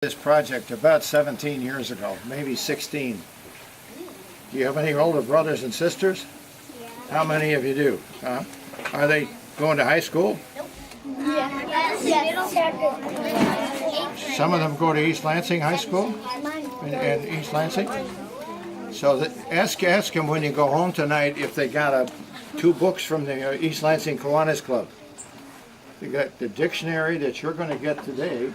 This project about 17 years ago, maybe 16. Do you have any older brothers and sisters? Yeah. How many of you do? Huh? Are they going to high school? Yes. Some of them go to East Lansing High School in East Lansing. So ask them when you go home tonight if they got two books from the East Lansing Kiwanis Club. They got the dictionary that you're going to get today,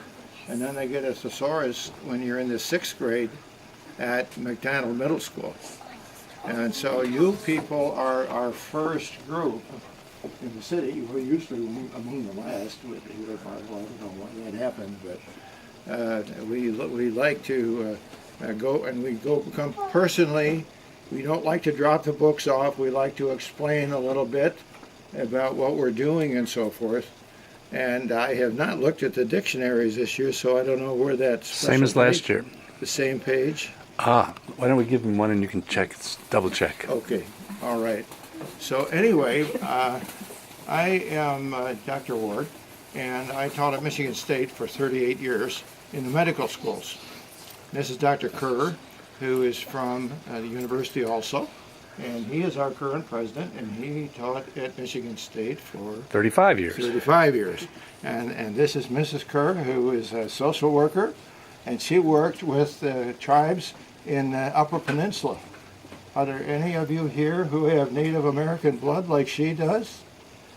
and then they get a thesaurus when you're in the 6th grade at McDonald Middle School. And so you people are our first group in the city. We're usually among the last. I don't know why that happened, but we like to go, and we come personally. We don't like to drop the books off. We like to explain a little bit about what we're doing and so forth. And I have not looked at the dictionaries this year, so I don't know where that's same as last year. The same page. Why don't we give him one and you can check, double check. Okay, all right. So anyway, I am Dr. Ward, and I taught at Michigan State for 38 years in the medical schools. This is Dr. Kerr, who is from the university also, and he is our current president, and he taught at Michigan State for 35 years. 35 years. And this is Mrs. Kerr, who is a social worker, and she worked with the tribes in the Upper Peninsula. Are there any of you here who have Native American blood like she does?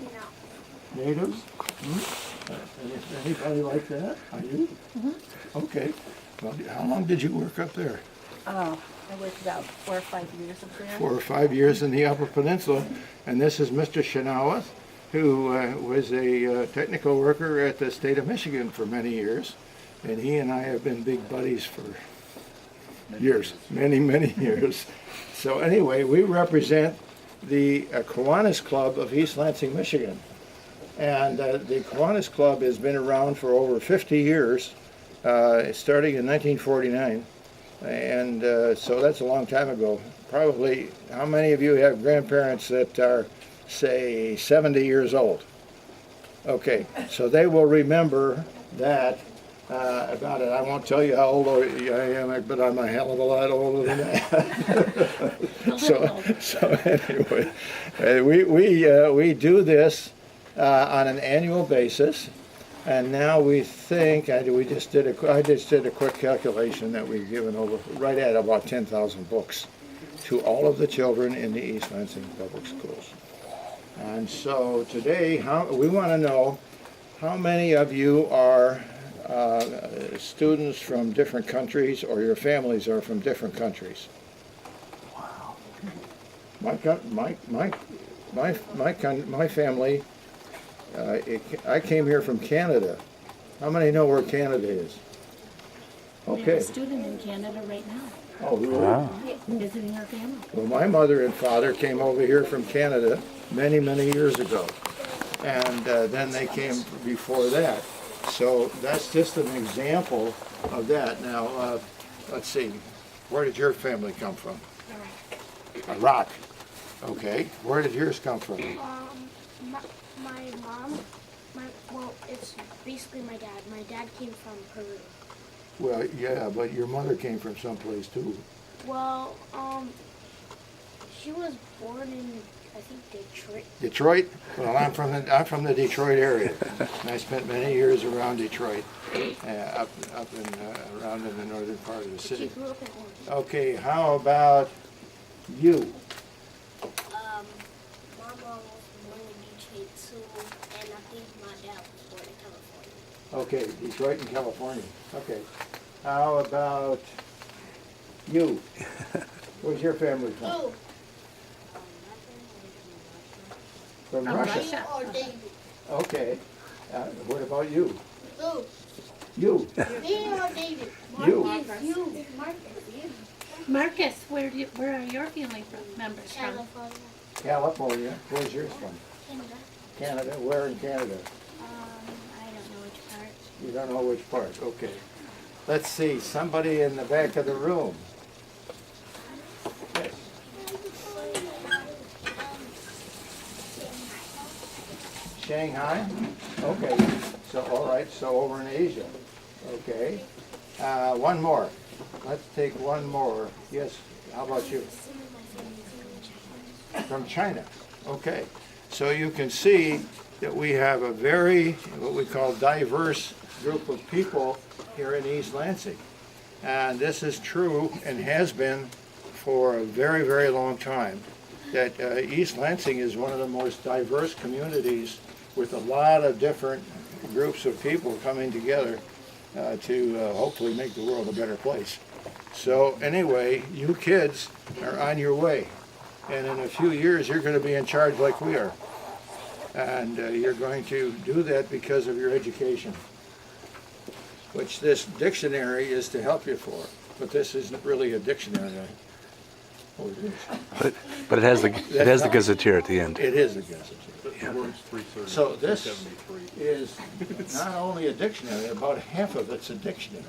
No. Natives? Anybody like that? Are you? Mm-hmm. Okay. Well, how long did you work up there? I worked about 4 or 5 years up there. 4 or 5 years in the Upper Peninsula. And this is Mr. Shanaweth, who was a technical worker at the state of Michigan for many years. And he and I have been big buddies for years, many years. So anyway, we represent the Kiwanis Club of East Lansing, Michigan. And the Kiwanis Club has been around for over 50 years, starting in 1949. And so that's a long time ago. Probably, how many of you have grandparents that are, say, 70 years old? Okay, so they will remember that about it. I won't tell you how old I am, but I'm a hell of a lot older than that. so anyway, we do this on an annual basis. And now we think, I just did a quick calculation that we've given over, right at about 10,000 books to all of the children in the East Lansing Public Schools. And so today, we want to know how many of you are students from different countries, or your families are from different countries. Wow. My family. I came here from Canada. How many know where Canada is? We have a student in Canada right now, Oh, really? Wow. visiting our family. Well, my mother and father came over here from Canada many years ago. And then they came before that. So that's just an example of that. Now, let's see. Where did your family come from? Iraq. Okay. Where did yours come from? My mom, well, it's basically my dad. My dad came from Peru. Well, yeah, but your mother came from someplace too. Well, she was born in, I think, Detroit. Detroit? Well, I'm from the Detroit area. And I spent many years around Detroit, up and around in the northern part of the She city. grew up in Oregon. Okay, how about you? My mom was born in Detroit too, and I think my dad was born in California. Okay, Detroit and California. Okay. How about you? Where's your family from? Oh. From Russia. Or David. Okay. What about you? Who? You. Me or David? You. Marcus. You. Marcus, where are your family members from? California. California. Where's yours from? Canada. Canada. Where in Canada? I don't know which part. You don't know which part. Okay. Let's see. Somebody in the back of the room. Yes. Shanghai? Okay. So, all right. So over in Asia. Okay. One more. Let's take one more. Yes, how about you? Some of my family's From China. Okay. So you can see that we have a very, what we call diverse group of people here in East Lansing. And this is true and has been for a very, very long time, that East Lansing is one of the most diverse communities with a lot of different groups of people coming together to hopefully make the world a better place. So anyway, you kids are on your way. And in a few years, you're going to be in charge like we are. And you're going to do that because of your education, which this dictionary is to help you for. But this isn't really a dictionary. Oh, it is. But it has the gazetteer at the end. It is a gazetteer. Yeah. So this is not only a dictionary, about half of it's a dictionary.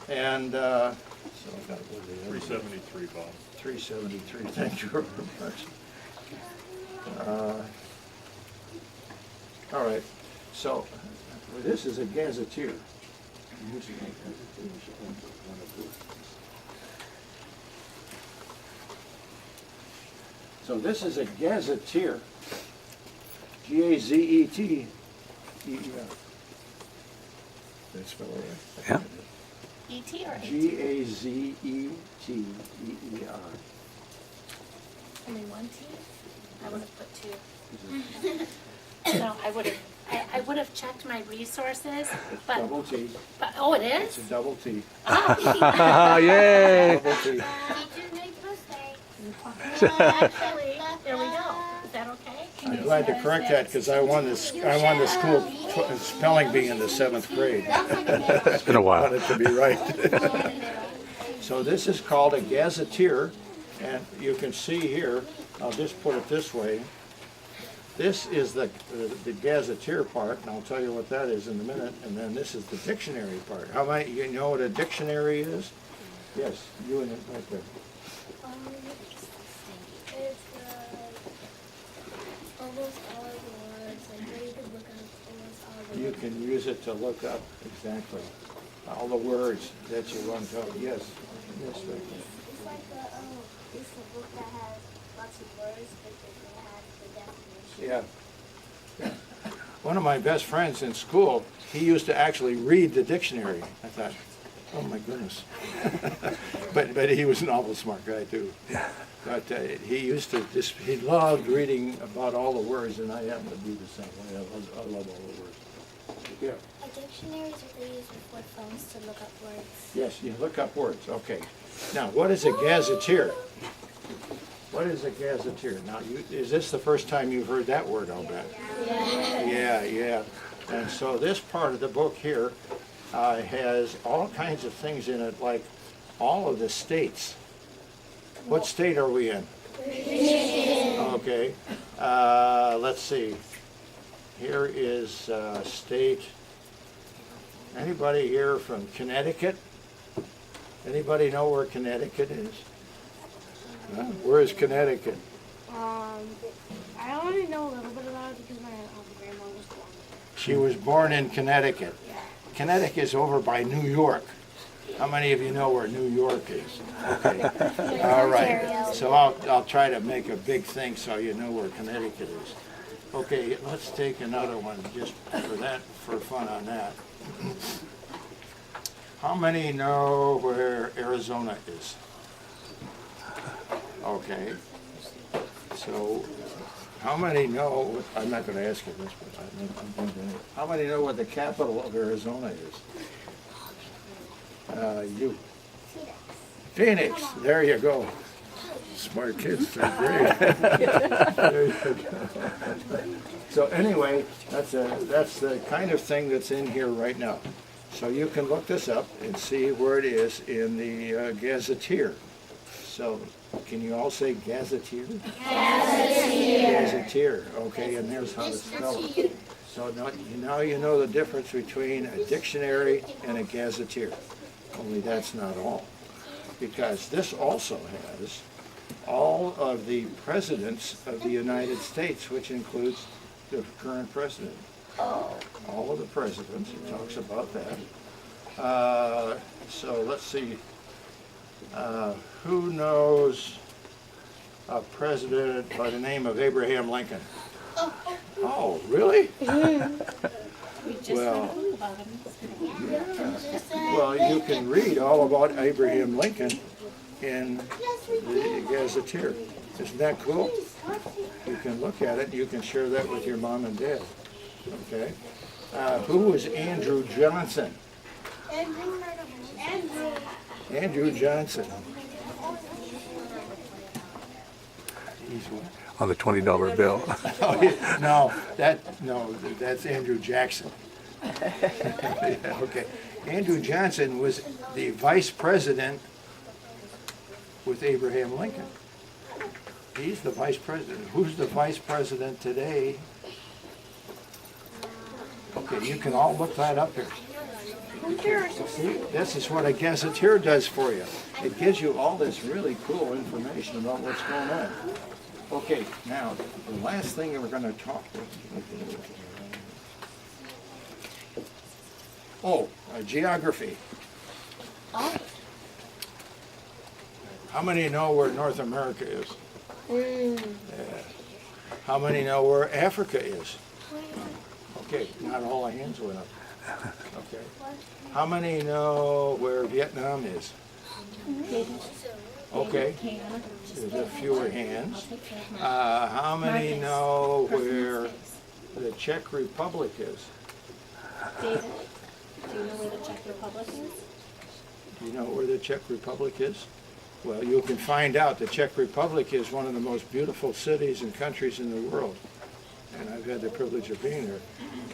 And so I've got to go to the other. 373, Bob. 373, thank you very much. All right, so this is a gazetteer. So this is a gazetteer. Gazetteer. That's spelled right. Yeah. E.T. or A.T.? Gazetteer. Only one T? I would have put two. No, I would have checked my resources, but, Double T. oh, it It's is? a double T. Ah, yay! Double T. Teachers make mistakes. Actually, there we go. Is that okay? I'm glad to correct that because I won the school spelling bee in the 7th grade. It's been a I while. want it to be right. So this is called a gazetteer, and you can see here, I'll just put it this way. This is the gazetteer part, and I'll tell you what that is in a minute, and then this is the dictionary part. How many, you know what a dictionary is? Yes, you and it right there. It's almost all of the words, like where you can look up almost all of the You words. can use it to look up, exactly, all the words that you want to, yes, yes, right there. It's like it's a book that has lots of words, but it has the definition. Yeah. Yeah. One of my best friends in school, he used to actually read the dictionary. I thought, oh my goodness. But he was an awful smart guy too. But he used to just, he loved reading about all the words, and I happen to be the same way. I love all the words. Yeah. A dictionary is what they use before phones to look up words. Yes, you look up words, okay. Now, what is a gazetteer? What is a gazetteer? Now, is this the first time you've heard that word, I'll bet? Yeah. And so this part of the book here has all kinds of things in it, like all of the states. What state are we in? Michigan. Okay. Let's see. Here is state. Anybody here from Connecticut? Anybody know where Connecticut is? Where is Connecticut? I only know a little bit about it because my grandma was born there. She was born in Connecticut. Connecticut is over by New York. How many of you know where New York is? Okay. All right. So I'll try to make a big thing so you know where Connecticut is. Okay, let's take another one just for fun on that. How many know where Arizona is? Okay. So, how many know, I'm not going to ask you this, but I'm going to, how many know what the capital of Arizona is? You. Phoenix, there you go. Smart kids, 3rd grade. There you go. So anyway, that's the kind of thing that's in here right now. So you can look this up and see where it is in the gazetteer. So can you all say gazetteer? Gazetteer. Gazetteer, okay, and there's how to spell it. So now you know the difference between a dictionary and a gazetteer. Only that's not all. Because this also has all of the presidents of the United States, which includes the current president. All of the presidents, it talks about that. So let's see. Who knows a president by the name of Abraham Lincoln? Oh, really? We just Well- learned about him. Well, you can read all about Abraham Lincoln in the Gazetteer. Isn't that cool? You can look at it and you can share that with your mom and dad. Okay? Who was Andrew Johnson? Andrew Johnson. He's what? On the $20 bill. Oh, yeah. No, that's Andrew Jackson. Yeah, okay. Andrew Johnson was the vice president with Abraham Lincoln. He's the vice president. Who's the vice president today? Okay, you can all look that up here. See, this is what a gazetteer does for you. It gives you all this really cool information about what's going on. Okay, now, the last thing that we're going to talk about. Oh, geography. Oh, How many know where North America is? How many know where Africa is? Okay, not all the hands went up. Okay. How many know where Vietnam is? Okay, there's a fewer hands. How many know where the Czech Republic is? David, do you know where the Czech Republic is? Do you know where the Czech Republic is? Well, you can find out the Czech Republic is one of the most beautiful cities and countries in the world. And I've had the privilege of being there.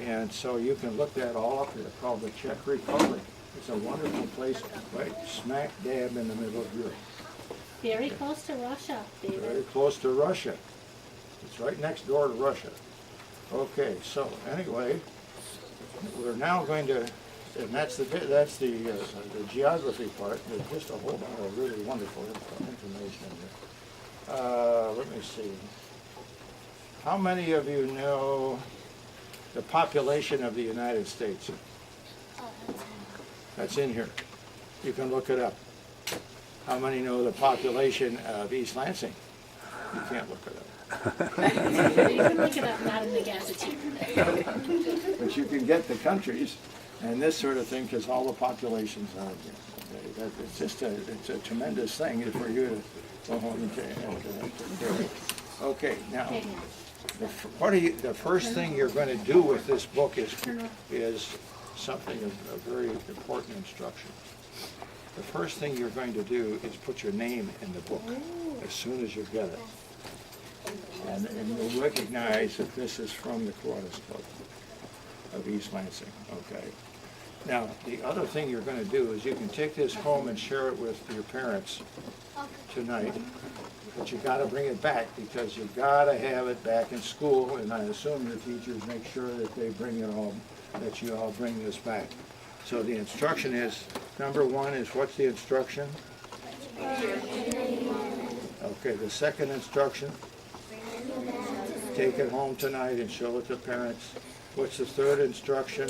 And so you can look that all up. It's called the Czech Republic. It's a wonderful place right smack dab in the middle of Europe. Very close to Russia, Very David. close to Russia. It's right next door to Russia. Okay, so anyway, we're now going to, and that's the geography part. There's just a whole lot of really wonderful information in there. Let me see. How many of you know the population of the United States? That's in here. You can look it up. How many know the population of East Lansing? You can't look it up. You can look it up, not in the Gazetteer. But you can get the countries and this sort of thing because all the populations are there. Okay, it's just it's a tremendous thing for you to go home and take care of. Okay, now, the first thing you're going to do with this book is something of very important instruction. The first thing you're going to do is put your name in the book as soon as you get it. And you'll recognize that this is from the Kiwanis Club of East Lansing, okay? Now, the other thing you're going to do is you can take this home and share it with your parents tonight, but you got to bring it back because you got to have it back in school, and I assume the teachers make sure that they bring it home, that you all bring this back. So the instruction is, number one is, what's the instruction? Okay, the second instruction, take it home tonight and show it to parents. What's the third instruction?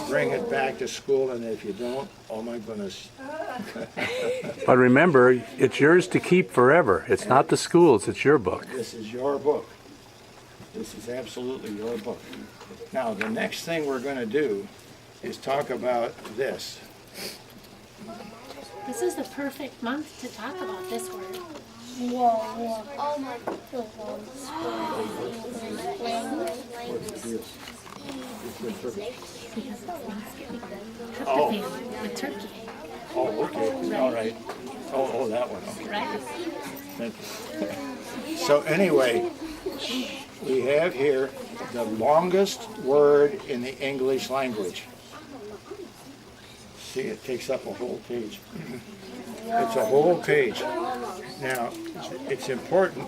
Bring it back to school, and if you don't, oh my goodness. But remember, it's yours to keep forever. It's not the school's, it's your book. This is your book. This is absolutely your book. Now, the next thing we're going to do is talk about this. This is the perfect month to talk about this word. Oh my Oh. With turkey, Oh, okay, all right. Oh, that one, okay. right? Thank you. So anyway, we have here the longest word in the English language. See, it takes up a whole page. It's a whole page. Now, it's important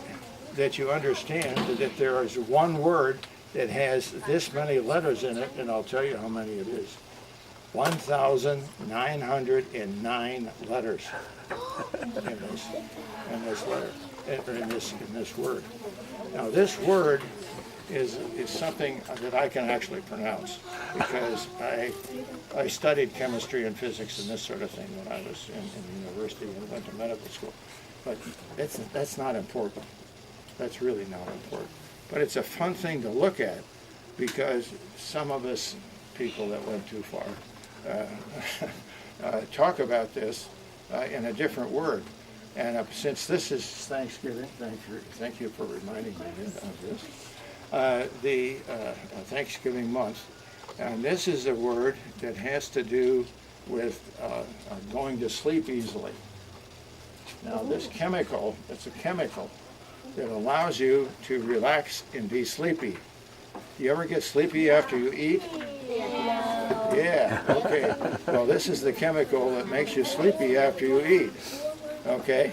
that you understand that there is one word that has this many letters in it, and I'll tell you how many it is. 1,909 letters in this letter, in this word. Now, this word is something that I can actually pronounce, because I studied chemistry and physics and this sort of thing when I was in university and went to medical school. But that's not important. That's really not important. But it's a fun thing to look at, because some of us people that went too far talk about this in a different word. And since this is Thanksgiving, thank you for reminding me of this, the Thanksgiving month, and this is a word that has to do with going to sleep easily. Now this chemical, it's a chemical that allows you to relax and be sleepy. You ever get sleepy after you eat? Yeah, okay. Well, this is the chemical that makes you sleepy after you eat. Okay?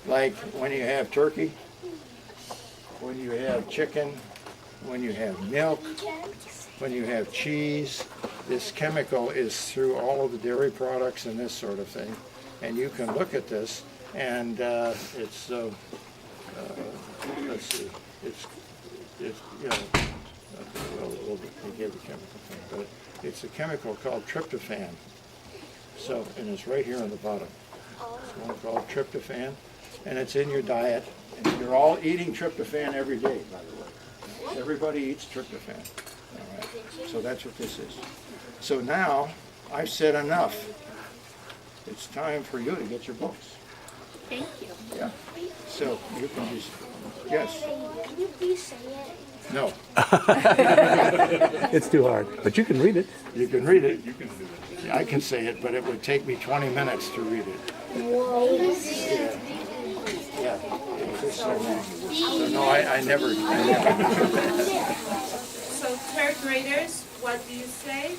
Like when you have turkey, when you have chicken, when you have milk, when you have cheese. This chemical is through all of the dairy products and this sort of thing. And you can look at this, and it's, let's see, it's you know, we'll give the chemical thing, but it's a chemical called tryptophan. So, and it's right here on the bottom. It's one called tryptophan, and it's in your diet. And you're all eating tryptophan every day, by the way. Everybody eats tryptophan. All right. So that's what this is. So now, I've said enough. It's time for you to get your books. Thank you. Yeah. So you can just, yes. Can you please say it? No. It's too hard, but you can read it. You can read it. You can do it. I can say it, but it would take me 20 minutes to read it. Whoa. Yeah. It's just so long. So no, I never. So third graders, what do you say?